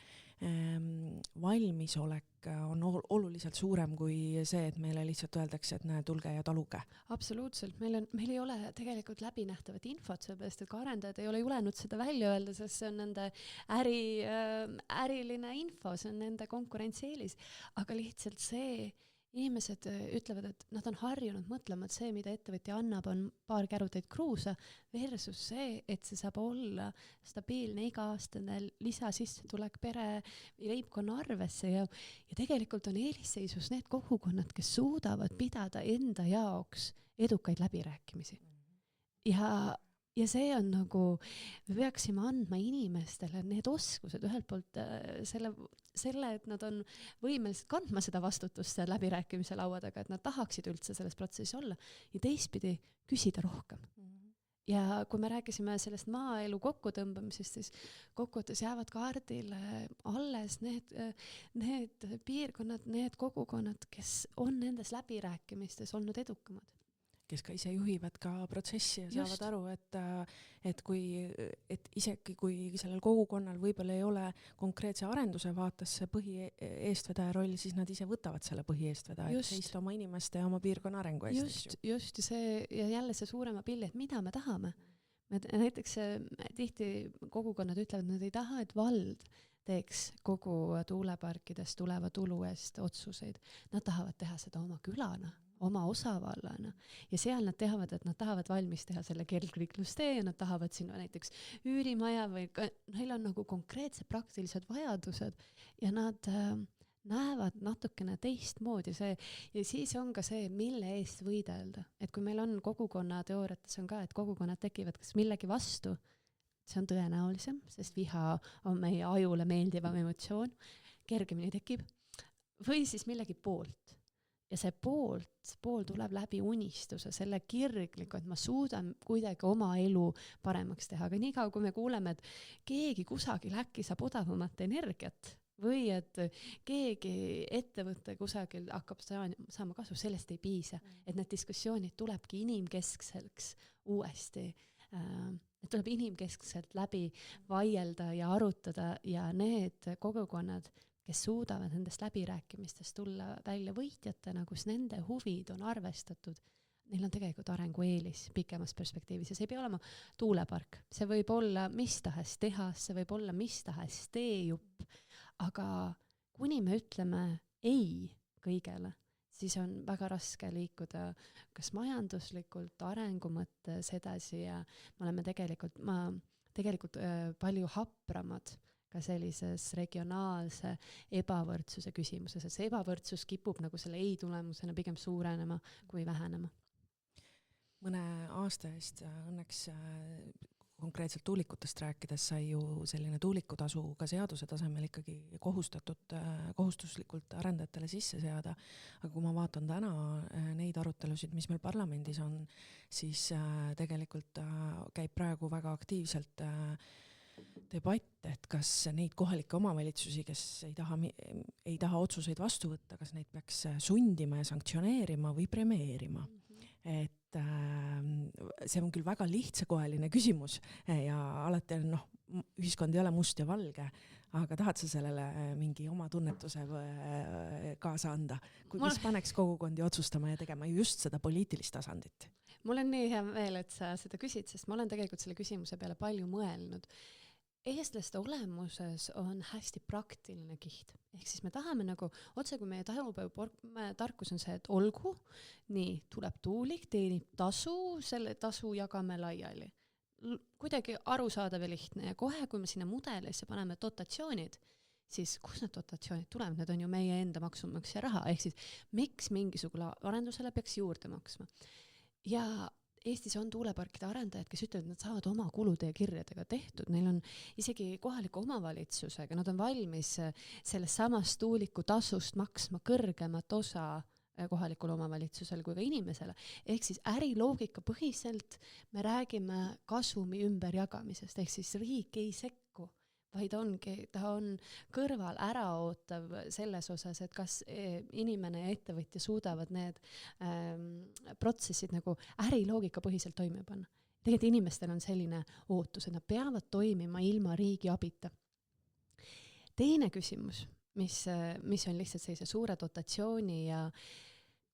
valmisolek on oluliselt suurem kui see, et meile lihtsalt öeldakse, et näe, tulge ja taluge. Absoluutselt, meil ei ole tegelikult läbinähtavat infot, sellepärast, et ka arendajad ei ole julenud seda välja öelda, sest see on nende äriline info, see on nende konkurentsieelis, aga lihtsalt see inimesed ütlevad, et nad on harjunud mõtlema, et see, mida ettevõtja annab, on paar käruteid kruusa versus see, et see saab olla stabiilne iga-aastane lisasissetulek pere leibkonna arvesse ja tegelikult on eelisseisus need kogukonnad, kes suudavad pidada enda jaoks edukaid läbirääkimisi. Ja ja see on nagu, me peaksime andma inimestele need oskused ühelt poolt selle, et nad on võimelised kandma seda vastutust seal läbirääkimise laua taga, et nad tahaksid üldse selles protsessis olla ja teistpidi küsida rohkem. Ja kui me rääkisime sellest maaelu kokkutõmbamisest, siis kokkuvõttes jäävad kaardile alles need piirkonnad, need kogukonnad, kes on nendes läbirääkimistes olnud edukamad. Kes ka ise juhivad ka protsessi ja saavad aru, et isegi kui sellel kogukonnal võib-olla ei ole konkreetse arenduse vaates see põhieestvedaja roll, siis nad ise võtavad selle põhieestvedaja, et seista oma inimeste ja oma piirkonna arengu eest. Just see, ja jälle see suurema pilli, et mida me tahame. Näiteks tihti kogukonnad ütlevad, et nad ei taha, et vald teeks kogu tuuleparkidest tuleva tulu eest otsuseid. Nad tahavad teha seda oma külana, oma osavallana ja seal nad teavad, et nad tahavad valmis teha selle kergliiklustee ja nad tahavad sinna näiteks üürimaja või neil on nagu konkreetsed praktilised vajadused ja nad näevad natukene teistmoodi see ja siis on ka see, mille eest võidelda. Et kui meil on kogukonna teooriates on ka, et kogukonnad tekivad kas millegi vastu, see on tõenäolisem, sest viha on meie ajule meeldivam emotsioon, kergemini tekib, või siis millegi poolt. Ja see pool tuleb läbi unistuse, selle kirgliku, et ma suudan kuidagi oma elu paremaks teha. Aga nii kaua, kui me kuuleme, et keegi kusagil äkki saab odavamat energiat või et keegi ettevõte kusagil hakkab saama kasu, sellest ei piisa. Et need diskussioonid tulebki inimkeskseks uuesti. Et tuleb inimkeskselt läbi vaielda ja arutada ja need kogukonnad, kes suudavad nendest läbirääkimistest tulla välja võitjatena, kus nende huvid on arvestatud, neil on tegelikult arengueelis pikemas perspektiivis ja see ei pea olema tuulepark. See võib olla mis tahes tehas, see võib olla mis tahes teejupp, aga kuni me ütleme ei kõigele, siis on väga raske liikuda kas majanduslikult arengu mõttes edasi ja me oleme tegelikult palju hapramad ka sellises regionaalse ebavõrdsuse küsimuses, et see ebavõrdsus kipub nagu selle ei tulemusena pigem suurenema kui vähenema. Mõne aasta eest õnneks konkreetselt tuulikutest rääkides sai ju selline tuulikutasu ka seaduse tasemel ikkagi kohustuslikult arendajatele sisse seada. Aga kui ma vaatan täna neid arutelusid, mis meil parlamendis on, siis tegelikult käib praegu väga aktiivselt debatt, et kas neid kohalikke omavalitsusi, kes ei taha otsuseid vastu võtta, kas neid peaks sundima ja sanktsioneerima või premeerima. Et see on küll väga lihtsakoeline küsimus ja alati on, ühiskond ei ole must ja valge, aga tahad sa sellele mingi oma tunnetuse kaasa anda, mis paneks kogukondi otsustama ja tegema just seda poliitilist tasandit? Mul on nii hea meel, et sa seda küsid, sest ma olen tegelikult selle küsimuse peale palju mõelnud. Eestlaste olemuses on hästi praktiline kiht. Ehk siis me tahame nagu, otse kui meie tarkus on see, et olgu, nii tuleb tuulik, teenib tasu, selle tasu jagame laiali. Kuidagi arusaadav ja lihtne ja kohe, kui me sinna mudelisse paneme dotatsioonid, siis kus need dotatsioonid tulevad, need on ju meie enda maksumaksja raha, ehk siis miks mingisugune arendusele peaks juurde maksma. Ja Eestis on tuuleparkide arendajad, kes ütlevad, et nad saavad oma kulude ja kirjadega tehtud. Neil on isegi kohaliku omavalitsusega, nad on valmis sellest samast tuuliku tasust maksma kõrgemat osa kohalikul omavalitsusel kui ka inimesele. Ehk siis äriloogika põhiselt me räägime kasumi ümberjagamisest, ehk siis riik ei sekku, vaid ta on kõrval äraootav selles osas, et kas inimene ja ettevõtja suudavad need protsessid nagu äriloogika põhiselt toime panna. Tegelikult inimestel on selline ootus, et nad peavad toimima ilma riigi abita. Teine küsimus, mis on lihtsalt sellise suure dotatsiooni ja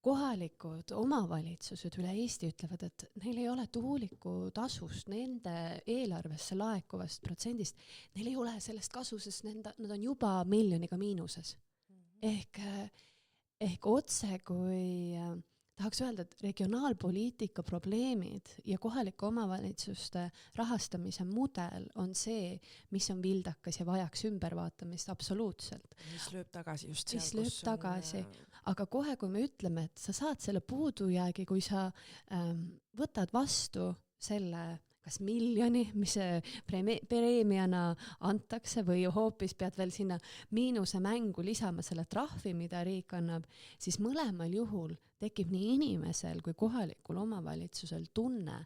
kohalikud omavalitsused üle Eesti ütlevad, et neil ei ole tuuliku tasust, nende eelarvesse laekuvast protsendist, neil ei ole sellest kasu, sest nad on juba miljoniga miinuses. Ehk otse, kui tahaks öelda, et regionaalpoliitika probleemid ja kohalike omavalitsuste rahastamise mudel on see, mis on vildakas ja vajaks ümbervaatamist absoluutselt. Mis lööb tagasi just seal, Aga kohe, kui me ütleme, et sa saad selle puudujäägi, kui sa võtad vastu selle kas miljoni, mis preemiana antakse või hoopis pead veel sinna miinuse mängu lisama selle trahvi, mida riik annab, siis mõlemal juhul tekib nii inimesel kui kohalikul omavalitsusel tunne,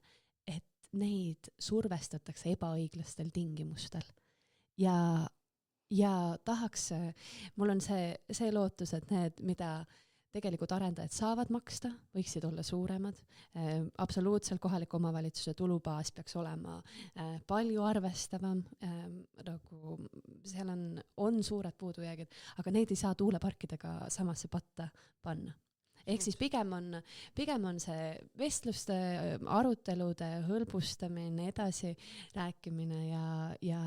et neid survestatakse ebaõiglastel tingimustel. Ja tahaks, mul on see lootus, et need, mida tegelikult arendajad saavad maksta, võiksid olla suuremad. Absoluutselt kohaliku omavalitsuse tulubaas peaks olema palju arvestavam, nagu seal on suured puudujäägid, aga neid ei saa tuuleparkidega samasse patta panna. Ehk siis pigem on see vestluste, arutelude hõlbustamine, edasi rääkimine ja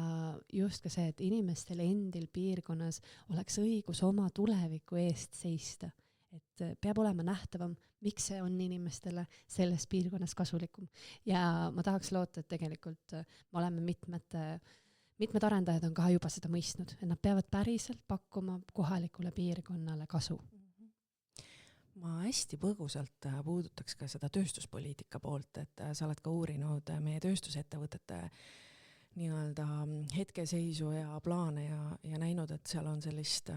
just ka see, et inimestel endil piirkonnas oleks õigus oma tuleviku eest seista. Et peab olema nähtavam, miks see on inimestele selles piirkonnas kasulikum. Ja ma tahaks loota, et tegelikult me oleme mitmed arendajad on ka juba seda mõistnud, et nad peavad päriselt pakkuma kohalikule piirkonnale kasu. Ma hästi põgusalt puudutaks ka seda tööstuspoliitika poolt, et sa oled ka uurinud meie tööstusettevõtete nii-öelda hetkeseisu ja plaane ja näinud, et seal on sellist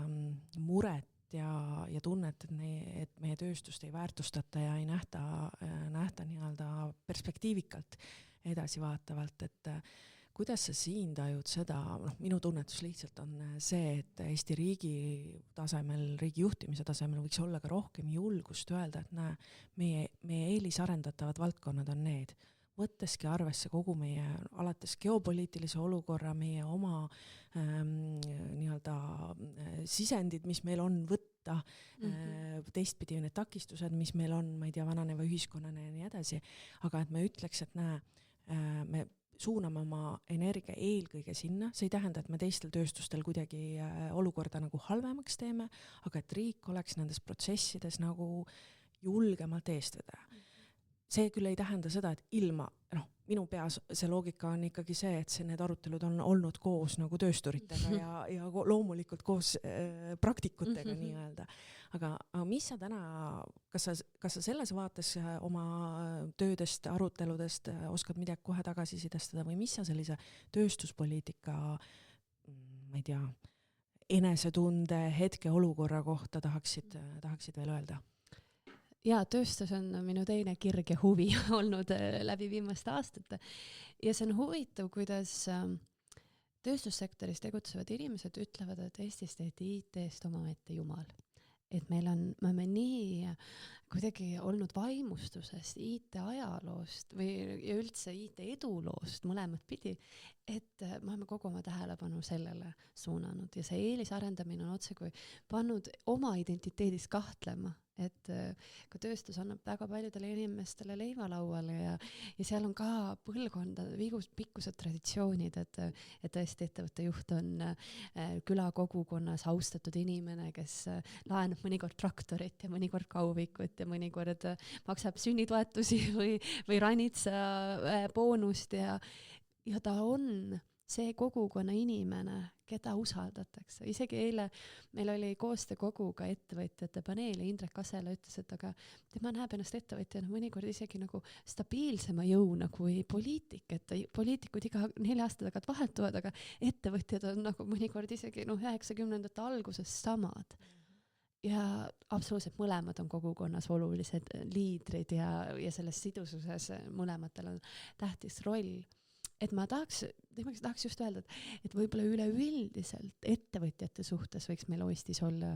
muret ja tunnet, et meie tööstust ei väärtustata ja ei nähta nii-öelda perspektiivikult edasi vaatavalt, et kuidas sa siin tajud seda, minu tunnetus lihtsalt on see, et Eesti riigi tasemel, riigi juhtimise tasemel võiks olla ka rohkem julgust öelda, et meie eelisarendatavad valdkonnad on need, võtteski arvesse kogu meie alates geopoliitilise olukorra, meie oma nii-öelda sisendid, mis meil on võtta, teistpidi need takistused, mis meil on, ma ei tea, vananeva ühiskonnana ja nii edasi, aga et me ütleks, et me suuname oma energia eelkõige sinna, see ei tähenda, et me teistel tööstustel kuidagi olukorda nagu halvemaks teeme, aga et riik oleks nendes protsessides nagu julgemalt eestvedaja. See küll ei tähenda seda, et ilma, minu peas see loogika on ikkagi see, et need arutelud on olnud koos nagu töösturitega ja loomulikult koos praktikutega nii-öelda. Aga mis sa täna, kas sa selles vaates oma töödest, aruteludest oskad midagi kohe tagasisidestada või mis sa sellise tööstuspoliitika, ma ei tea, enesetunde, hetke olukorra kohta tahaksid veel öelda? Ja tööstus on minu teine kirg ja huvi olnud läbi viimaste aastate. Ja see on huvitav, kuidas tööstussektoris tegutsevad inimesed ütlevad, et Eestis tehti IT-st omaette jumal. Et me oleme nii kuidagi olnud vaimustusest IT-ajaloost või üldse IT-eduloost mõlemat pidi, et me oleme kogu oma tähelepanu sellele suunanud ja see eelisarendamine on otsekui pannud oma identiteedis kahtlema, et ka tööstus annab väga paljudele inimestele leivalauale ja seal on ka põlvkondade pikkused traditsioonid, et tõesti ettevõtte juht on külakogukonnas austatud inimene, kes laenab mõnikord traktorit ja mõnikord kauvikut ja mõnikord maksab sünnitoetusi või ranitsa boonust ja ta on see kogukonna inimene, keda usaldatakse. Isegi eile meil oli koostöökoguga ettevõtjate paneel ja Indrek Kasela ütles, et aga tema näeb ennast ettevõtjana mõnikord isegi nagu stabiilsema jõuna kui poliitik, et poliitikud iga 4 aasta tagant vahetuvad, aga ettevõtjad on nagu mõnikord isegi 90ndate alguses samad. Ja absoluutselt mõlemad on kogukonnas olulised liidrid ja selles sidususes mõlematel on tähtis roll. Et ma tahaks just öelda, et võib-olla üleüldiselt ettevõtjate suhtes võiks meil Eestis olla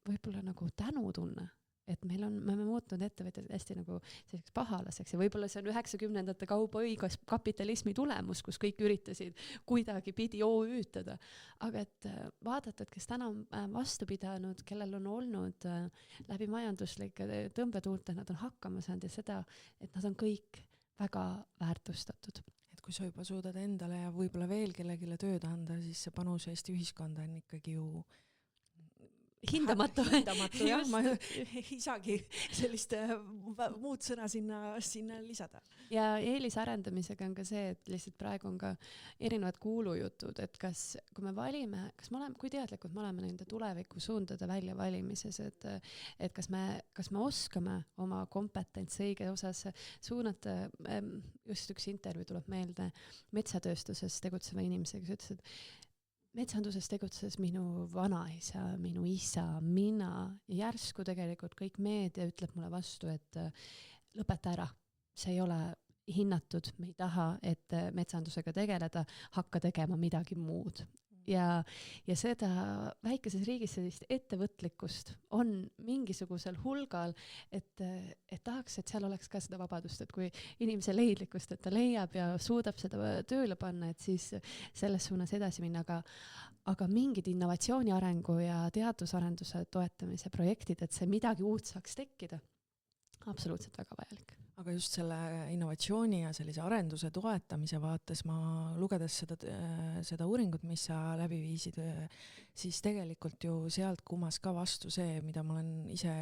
võib-olla nagu tänutunne, et me oleme muutnud ettevõtjad hästi nagu selliseks pahalaseks ja võib-olla see on 90ndate kauba õiguskapitalismi tulemus, kus kõik üritasid kuidagi pidi OÜ-tada. Aga et vaadata, et kes täna on vastu pidanud, kellel on olnud läbi majanduslike tõmbetuulte, nad on hakkama saanud ja seda, et nad on kõik väga väärtustatud. Kui sa juba suudad endale ja võib-olla veel kellegile tööd anda, siis see panus Eesti ühiskonda on ikkagi ju hindamatu. Hindamatu jah, ma ei saagi sellist muud sõna sinna lisada. Ja eelisarendamisega on ka see, et lihtsalt praegu on ka erinevad kuulujutud, et kui me valime, kui teadlikud me oleme nende tulevikusuundade väljavalimises, et kas me oskame oma kompetentsi õige osas suunata. Just üks intervjuu tuleb meelde metsatööstuses tegutseva inimesega, kes ütles, et metsanduses tegutses minu vanaisa, minu isa, mina, ja järsku tegelikult kõik meedia ütleb mulle vastu, et lõpeta ära, see ei ole hinnatud, me ei taha, et metsandusega tegeleda, hakka tegema midagi muud. Ja seda väikeses riigis sellist ettevõtlikkust on mingisugusel hulgal, et tahaks, et seal oleks ka seda vabadust, et kui inimese leidlikkust, et ta leiab ja suudab seda tööle panna, et siis selles suunas edasi minna, aga mingid innovatsiooni arengu ja teadusarenduse toetamise projektid, et see midagi uut saaks tekkida, absoluutselt väga vajalik. Aga just selle innovatsiooni ja sellise arenduse toetamise vaates ma lugedes seda uuringut, mis sa läbi viisid, siis tegelikult ju sealt kumas ka vastu see, mida ma olen ise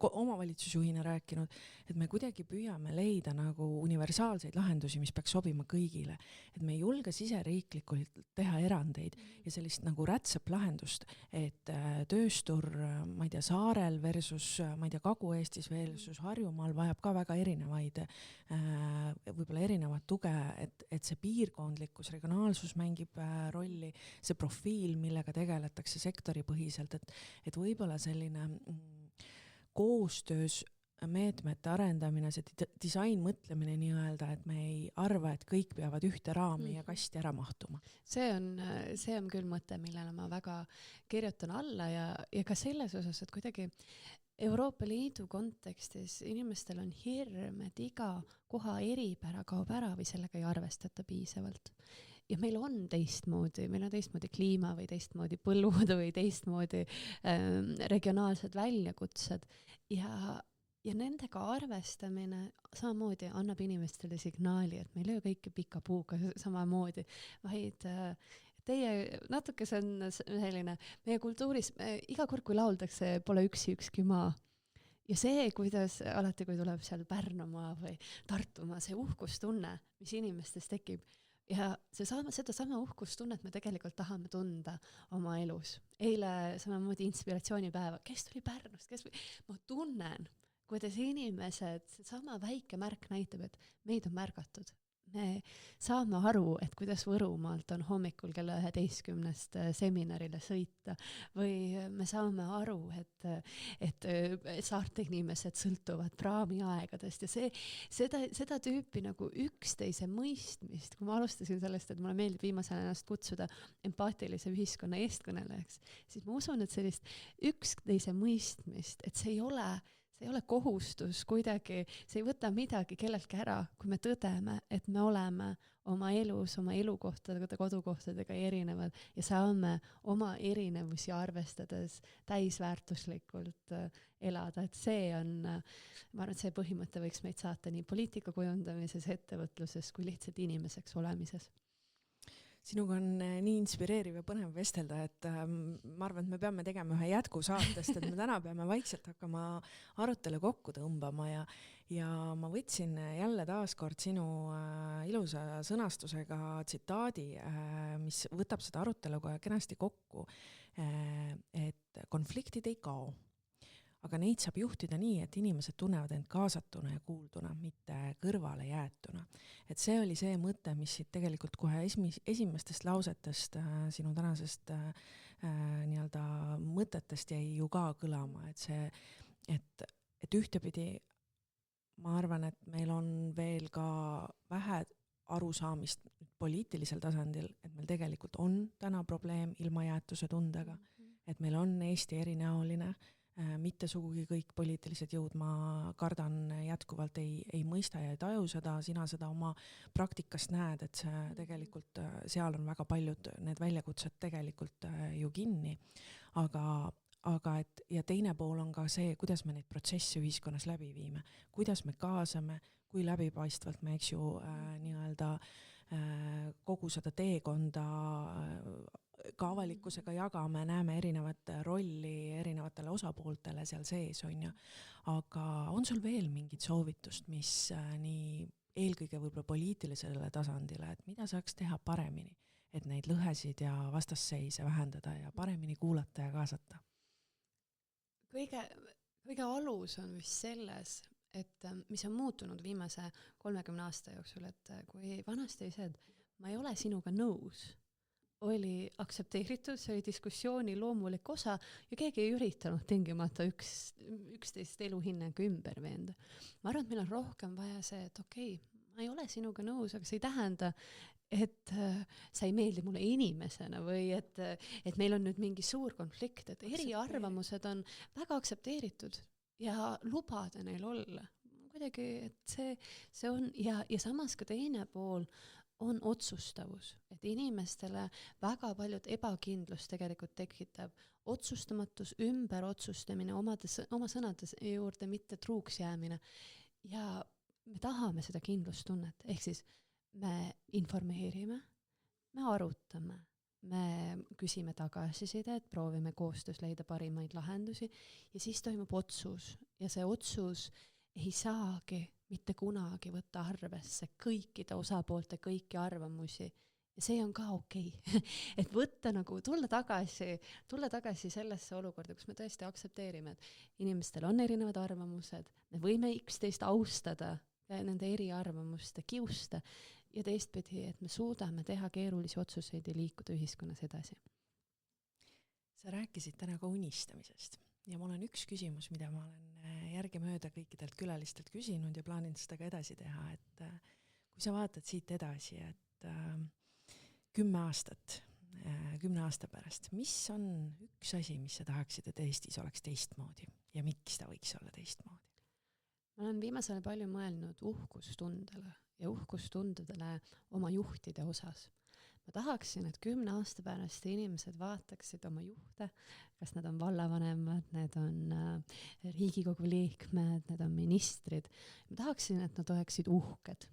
omavalitsusjuhina rääkinud, et me kuidagi püüame leida nagu universaalseid lahendusi, mis peaks sobima kõigile. Et me ei julge siseriiklikult teha erandeid ja sellist nagu rätseplahendust, et tööstur, ma ei tea, Saarel versus, ma ei tea, Kagu-Eestis versus Harjumaal vajab ka väga võib-olla erinevat tuge, et see piirkondlikkus, regionaalsus mängib rolli, see profiil, millega tegeletakse sektoripõhiselt, et võib-olla selline koostöös meetmete arendamine, see disainmõtlemine nii-öelda, et me ei arva, et kõik peavad ühte raami ja kasti ära mahtuma. See on küll mõte, millele ma väga kirjutan alla ja ka selles osas, et kuidagi Euroopa Liidu kontekstis inimestel on hirm, et iga koha eripära kaob ära või sellega ei arvestata piisavalt. Ja meil on teistmoodi kliima või teistmoodi põllud või teistmoodi regionaalsed väljakutsed ja nendega arvestamine samamoodi annab inimestele signaali, et me ei löö kõike pika puuga samamoodi, vaid natuke see on selline, meie kultuuris iga kord, kui lauldakse, pole ükski maa. Ja see, kuidas alati, kui tuleb seal Pärnumaa või Tartumaa, see uhkustunne, mis inimestes tekib, ja seda sama uhkustunnet me tegelikult tahame tunda oma elus. Eile samamoodi inspiratsioonipäeva, kes tuli Pärnust, ma tunnen, kuidas inimesed, see sama väike märk näitab, et meid on märgatud. Me saame aru, et kuidas Võrumaalt on hommikul kella 11 seminarile sõita või me saame aru, et saarte inimesed sõltuvad praamiaegadest ja seda tüüpi nagu üksteise mõistmist, kui ma alustasin sellest, et mulle meeldib viimasel ennast kutsuda empaatilise ühiskonna eestkõnelejaks, siis ma usun, et sellist üksteise mõistmist, et see ei ole kohustus kuidagi, see ei võta midagi kelleltki ära, kui me tõdeme, et me oleme oma elus, oma elukohtadega, kodukohtadega erinevad ja saame oma erinevusi arvestades täisväärtuslikult elada. Et see on, ma arvan, et see põhimõte võiks meid saata nii poliitika kujundamises, ettevõtluses kui lihtsalt inimeseks olemises. Sinuga on nii inspireeriv ja põnev vestelda, et ma arvan, et me peame tegema ühe jätkusaatest, et me täna peame vaikselt hakkama arutelu kokku tõmbama ja ma võtsin jälle taaskord sinu ilusa sõnastusega tsitaadi, mis võtab seda arutelu kenasti kokku, et konfliktid ei kao. Aga neid saab juhtida nii, et inimesed tunnevad end kaasatuna ja kuulduna, mitte kõrvale jäetuna. Et see oli see mõte, mis siit tegelikult kohe esimestest lausetest sinu tänasest nii-öelda mõtetest jäi ju ka kõlama. Et ühtepidi ma arvan, et meil on veel ka vähe arusaamist poliitilisel tasandil, et meil tegelikult on täna probleem ilmajäetuse tundega, et meil on Eesti erinäoline, mitte sugugi kõik poliitilised jõud, ma kardan jätkuvalt ei mõista ja ei taju seda, sina seda oma praktikast näed, et see tegelikult seal on väga paljud need väljakutsed tegelikult ju kinni, aga ja teine pool on ka see, kuidas me neid protsesse ühiskonnas läbi viime, kuidas me kaasame, kui läbipaistvalt me, eks ju, nii-öelda kogu seda teekonda ka avalikkusega jagame, näeme erinevat rolli erinevatele osapooltele seal sees, on ju. Aga on sul veel mingit soovitust, mis nii eelkõige võib-olla poliitilisele tasandile, et mida saaks teha paremini, et neid lõhesid ja vastasseise vähendada ja paremini kuulata ja kaasata? Kõige alus on vist selles, et mis on muutunud viimase 30 aasta jooksul, et kui vanasti oli see, et ma ei ole sinuga nõus, oli aktsepteeritud, see oli diskussiooni loomulik osa ja keegi ei üritanud tingimata üksteist eluhinnangu ümber veenda. Ma arvan, et meil on rohkem vaja see, et okei, ma ei ole sinuga nõus, aga see ei tähenda, et sa ei meeldi mulle inimesena või et meil on nüüd mingi suur konflikt, et eriarvamused on väga aktsepteeritud ja lubada neil olla. Kuidagi, et see on ja samas ka teine pool on otsustavus, et inimestele väga paljud ebakindlust tegelikult tekitab otsustamatus, ümberotsustamine, oma sõnade juurde mitte truuks jäämine ja me tahame seda kindlustunnet, ehk siis me informeerime, me arutame, me küsime tagasisidet, proovime koostöös leida parimaid lahendusi ja siis toimub otsus ja see otsus ei saagi mitte kunagi võtta arvesse kõikide osapoolte kõiki arvamusi ja see on ka okei. Et võtta nagu, tulla tagasi sellesse olukorda, kus me tõesti aktsepteerime, et inimestel on erinevad arvamused, me võime üksteist austada ja nende eriarvamuste kiusta ja teistpidi, et me suudame teha keerulisi otsuseid ja liikuda ühiskonnas edasi. Sa rääkisid täna ka unistamisest ja mul on üks küsimus, mida ma olen järgemööda kõikidelt külalistelt küsinud ja plaanin seda ka edasi teha, et kui sa vaatad siit edasi, et 10 aasta pärast, mis on üks asi, mis sa tahaksid, et Eestis oleks teistmoodi ja miks ta võiks olla teistmoodi? Ma olen viimasel palju mõelnud uhkustundele ja uhkustundele oma juhtide osas. Ma tahaksin, et 10 aasta pärast inimesed vaataksid oma juhte, kas nad on vallavanemad, need on Riigikogu liikmed, need on ministrid. Ma tahaksin, et nad oleksid uhked.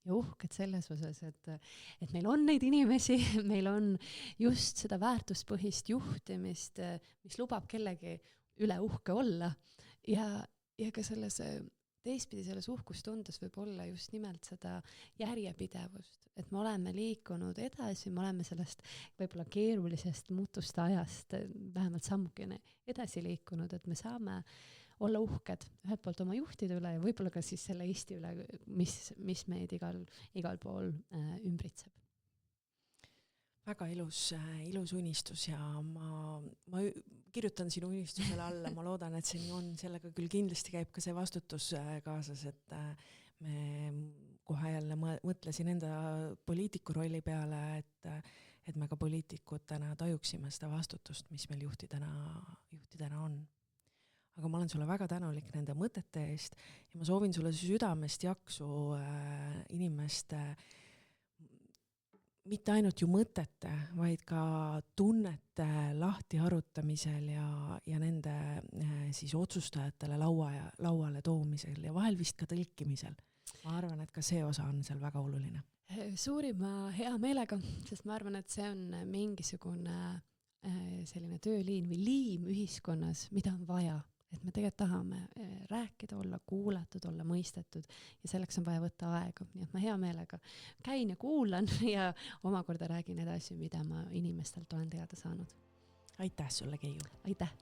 Ja uhked selles osas, et meil on neid inimesi, meil on just seda väärtuspõhist juhtimist, mis lubab kellegi üle uhke olla. Ja ka selles teistpidi selles uhkustundes võib olla just nimelt seda järjepidevust, et me oleme liikunud edasi, me oleme sellest võib-olla keerulisest muutuste ajast vähemalt sammukene edasi liikunud, et me saame olla uhked ühelt poolt oma juhtide üle ja võib-olla ka siis selle Eesti üle, mis meid igal pool ümbritseb. Väga ilus unistus ja ma kirjutan sinu unistusele alla, ma loodan, et see nii on, sellega küll kindlasti käib ka see vastutus kaasas, et me kohe jälle mõtlesin enda poliitiku rolli peale, et me ka poliitikutena tajuksime seda vastutust, mis meil juhtidena on. Aga ma olen sulle väga tänulik nende mõtete eest ja ma soovin sulle südamest jaksu inimeste mitte ainult ju mõtete, vaid ka tunnete lahti arutamisel ja nende siis otsustajatele lauale toomisel ja vahel vist ka tõlkimisel. Ma arvan, et ka see osa on seal väga oluline. Suurima hea meelega, sest ma arvan, et see on mingisugune selline tööliin või liim ühiskonnas, mida on vaja. Et me tegelikult tahame rääkida, olla kuulatud, olla mõistetud ja selleks on vaja võtta aega. Nii et ma hea meelega käin ja kuulan ja omakorda räägin edasi, mida ma inimestelt olen teada saanud. Aitäh sulle, Keiu! Aitäh!